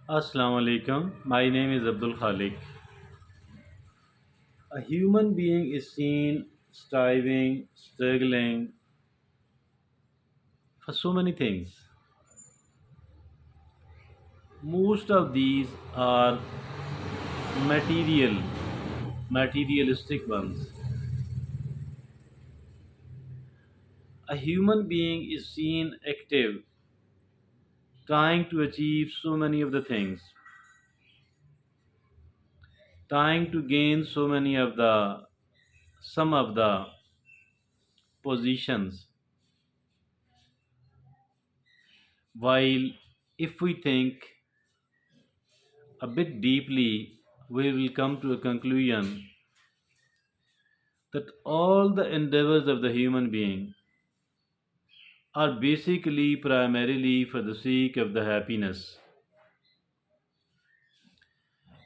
Assalamu alaikum. My name is Abdul Khalik. A human being is seen striving, struggling for so many things. Most of these are material, materialistic ones. A human being is seen active, trying to achieve so many of the things, trying to gain so many of the some of the positions. While if we think a bit deeply, we will come to a conclusion that all the endeavors of the human being are basically primarily for the sake of the happiness.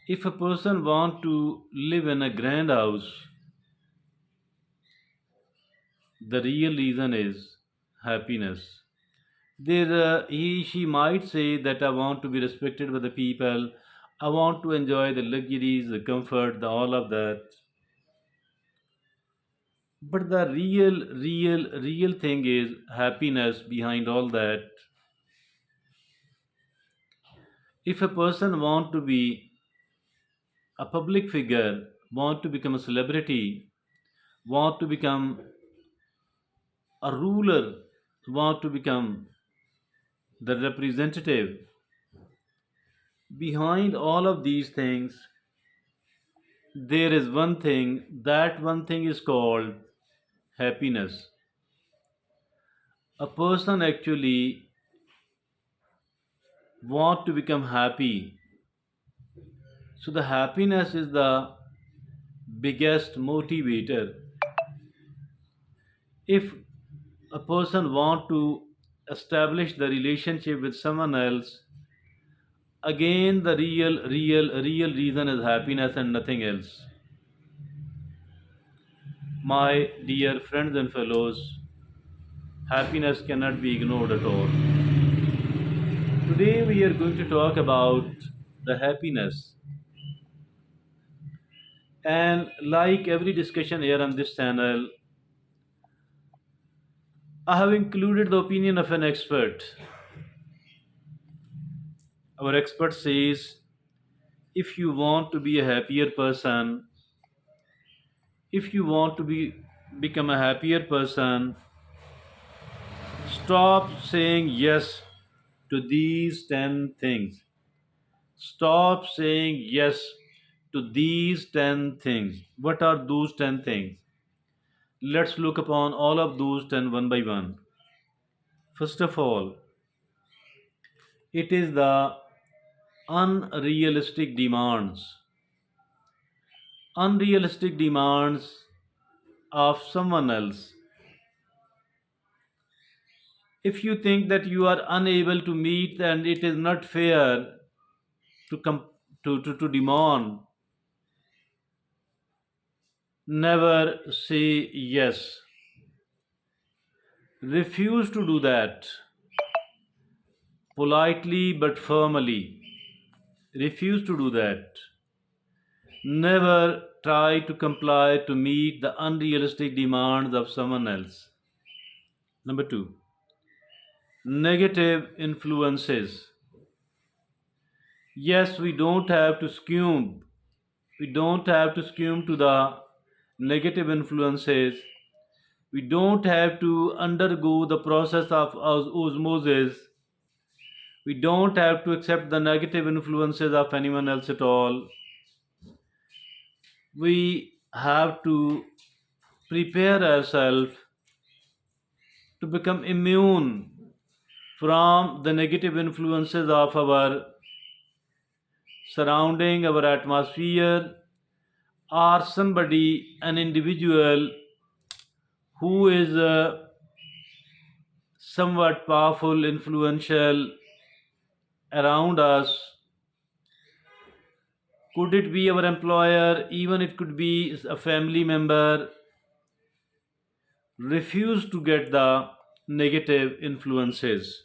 If a person wants to live in a grand house, the real reason is happiness. She might say that I want to be respected by the people, I want to enjoy the luxuries, the comfort, all of that. But the real thing is happiness behind all that. If a person want to be a public figure, want to become a celebrity, want to become a ruler, want to become the representative, behind all of these things, there is one thing. That one thing is called happiness. A person actually want to become happy. So the happiness is the biggest motivator. If a person want to establish the relationship with someone else, again the real reason is happiness and nothing else. My dear friends and fellows, happiness cannot be ignored at all. Today we are going to talk about the happiness, and like every discussion here on this channel, I have included the opinion of an expert. Our expert says if you want to be a happier person, if you want to become a happier person, stop saying yes to these 10 things. Stop saying yes to these 10 things. What are those 10 things? Let's look upon all of those 10 one by one. First of all, it is the unrealistic demands. Unrealistic demands of someone else. If you think that you are unable to meet and it is not fair to come to demand, never say yes. Refuse to do that politely but firmly. Refuse to do that. Never try to comply to meet the unrealistic demands of someone else. Number two, negative influences. Yes, we don't have to succumb. We don't have to succumb to the negative influences. We don't have to undergo the process of osmosis. We don't have to accept the negative influences of anyone else at all. We have to prepare ourselves to become immune from the negative influences of our surrounding, our atmosphere, or somebody, an individual who is somewhat powerful, influential around us. Could it be our employer? Even it could be a family member. Refuse to get the negative influences.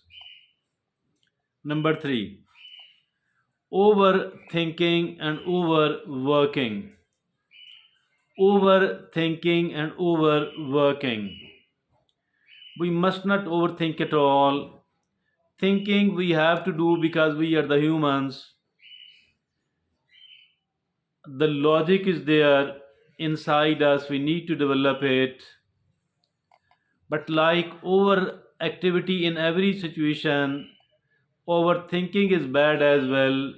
Number three, Overthinking and overworking. Overthinking and overworking. We must not overthink at all. Thinking we have to do because we are the humans. The logic is there inside us, we need to develop it. But like over activity in every situation, overthinking is bad as well.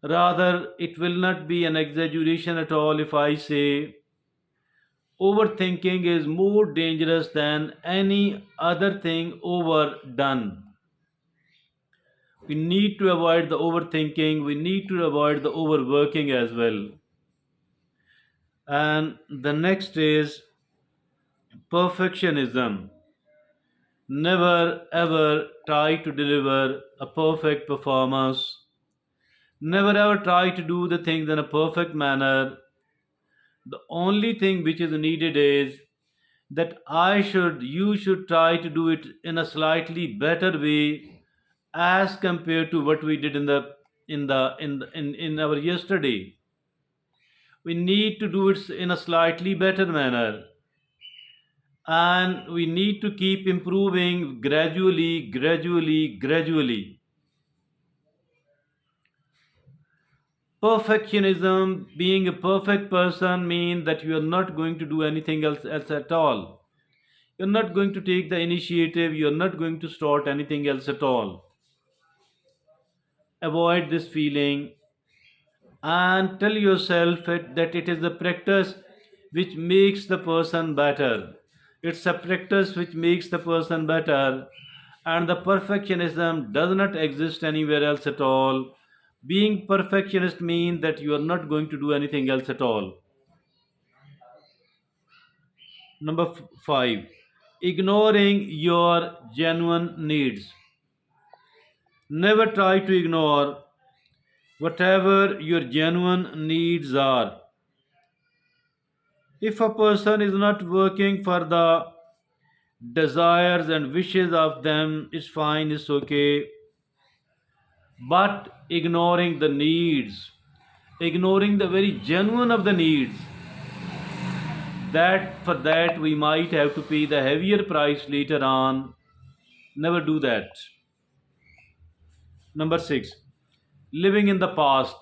Rather, it will not be an exaggeration at all if I say overthinking is more dangerous than any other thing overdone. We need to avoid the overthinking, we need to avoid the overworking as well. And the next is perfectionism. Never ever try to deliver a perfect performance. Never ever try to do the things in a perfect manner. The only thing which is needed is that you should try to do it in a slightly better way as compared to what we did in our yesterday. We need to do it in a slightly better manner, and we need to keep improving gradually, gradually, gradually. Perfectionism, being a perfect person, means that you are not going to do anything else at all. You're not going to take the initiative, you're not going to start anything else at all. Avoid this feeling and tell yourself that it is the practice which makes the person better. It's a practice which makes the person better, and the perfectionism does not exist anywhere else at all. Being perfectionist means that you are not going to do anything else at all. Number 5, ignoring your genuine needs. Never try to ignore whatever your genuine needs are. If a person is not working for the desires and wishes of them, it's fine, it's okay. But ignoring the needs, ignoring the very genuine of the needs, that for that we might have to pay the heavier price later on. Never do that. Number 6, living in the past.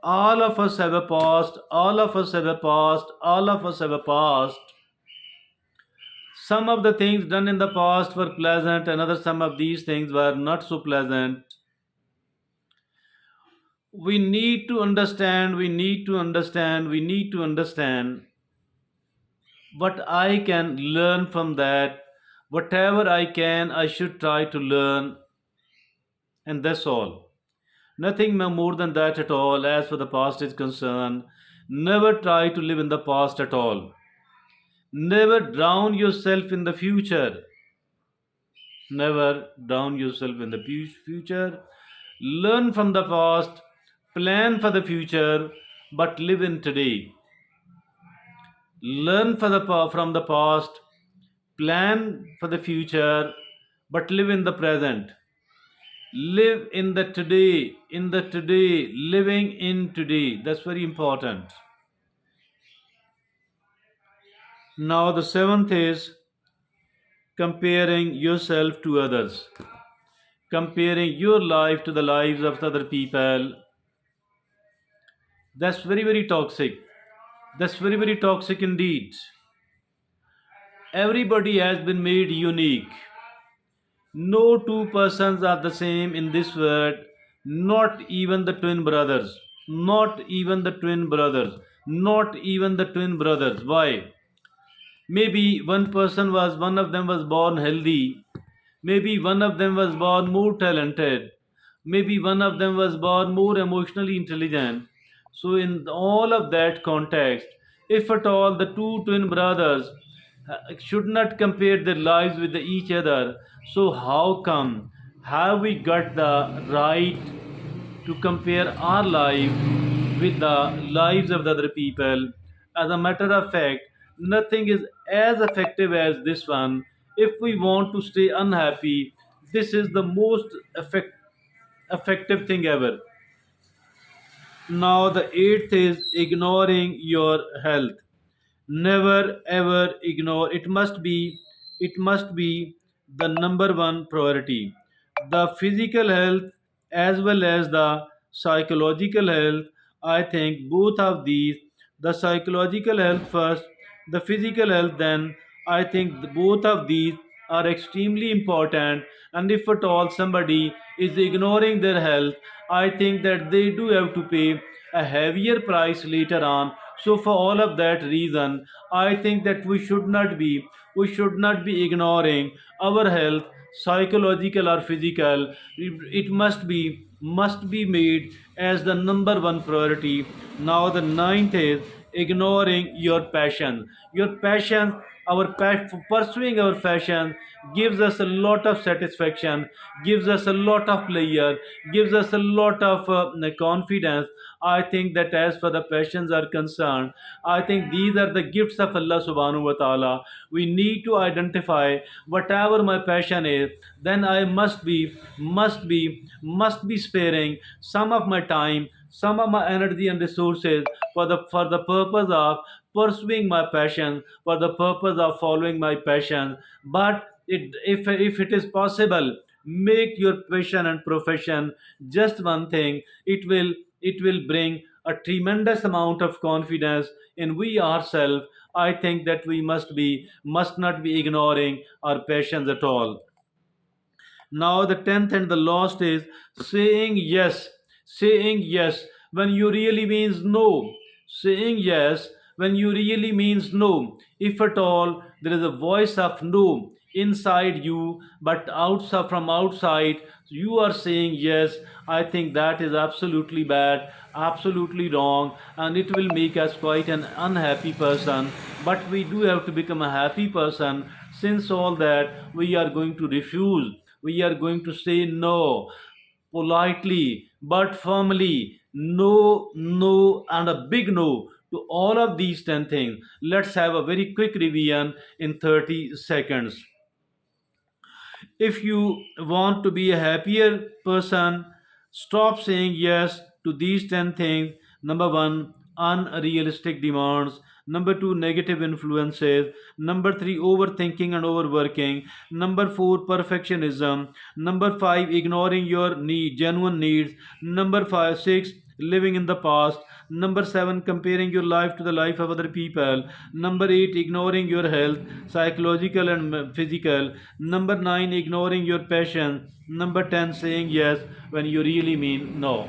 All of us have a past, all of us have a past, all of us have a past. Some of the things done in the past were pleasant, and other some of these things were not so pleasant. We need to understand, we need to understand, we need to understand what I can learn from that. Whatever I can, I should try to learn, and that's all. Nothing more than that at all as for the past is concerned. Never try to live in the past at all. Never drown yourself in the future. Never drown yourself in the future. Learn from the past, plan for the future, but live in today. Learn from the past, plan for the future, but live in the present. Live in the today, living in today. That's very important. Now, the seventh is comparing yourself to others. Comparing your life to the lives of other people. That's very, very toxic. That's very, very toxic indeed. Everybody has been made unique. No two persons are the same in this world, not even the twin brothers. Not even the twin brothers. Not even the twin brothers. Why? Maybe one of them was born healthy. Maybe one of them was born more talented. Maybe one of them was born more emotionally intelligent. So, in all of that context, if at all the two twin brothers should not compare their lives with each other, so how come have we got the right to compare our life with the lives of the other people? As a matter of fact, nothing is as effective as this one. If we want to stay unhappy, this is the most effective. effective thing ever. Now, the eighth is ignoring your health. Never ever ignore. It must be the number one priority. The physical health as well as the psychological health. I think both of these, the psychological health first, the physical health then. I think both of these are extremely important. And if at all somebody is ignoring their health, I think that they do have to pay a heavier price later on. So for all of that reason, I think that we should not be ignoring our health, psychological or physical. It must be made as the number one priority. Now the ninth is ignoring your passion. Your passion, pursuing our passion gives us a lot of satisfaction, gives us a lot of pleasure, gives us a lot of confidence. I think that as far the passions are concerned, I think these are the gifts of Allah subhanahu wa ta'ala. We need to identify whatever my passion is, then I must be sparing some of my time, some of my energy and resources for the purpose of pursuing my passion, for the purpose of following my passion. But if it is possible, make your passion and profession just one thing. It will bring a tremendous amount of confidence in we ourselves. I think that we must not be ignoring our passions at all. Now, the tenth and the last is saying yes. Saying yes when you really means no. Saying yes when you really means no. If at all there is a voice of no inside you, but outside from outside you are saying yes, I think that is absolutely bad, absolutely wrong, and it will make us quite an unhappy person. But we do have to become a happy person. Since all that, we are going to refuse, we are going to say no politely but firmly. No, no, and a big no to all of these 10 things. Let's have a very quick revision in 30 seconds. If you want to be a happier person, stop saying yes to these 10 things. Number one, unrealistic demands. Number two, negative influences. Number three, overthinking and overworking. Number four, perfectionism. Number five, ignoring your genuine needs. Number five, six, living in the past. Number seven, comparing your life to the life of other people. Number eight, ignoring your health, psychological and physical. Number nine, ignoring your passion. Number 10, saying yes when you really mean no.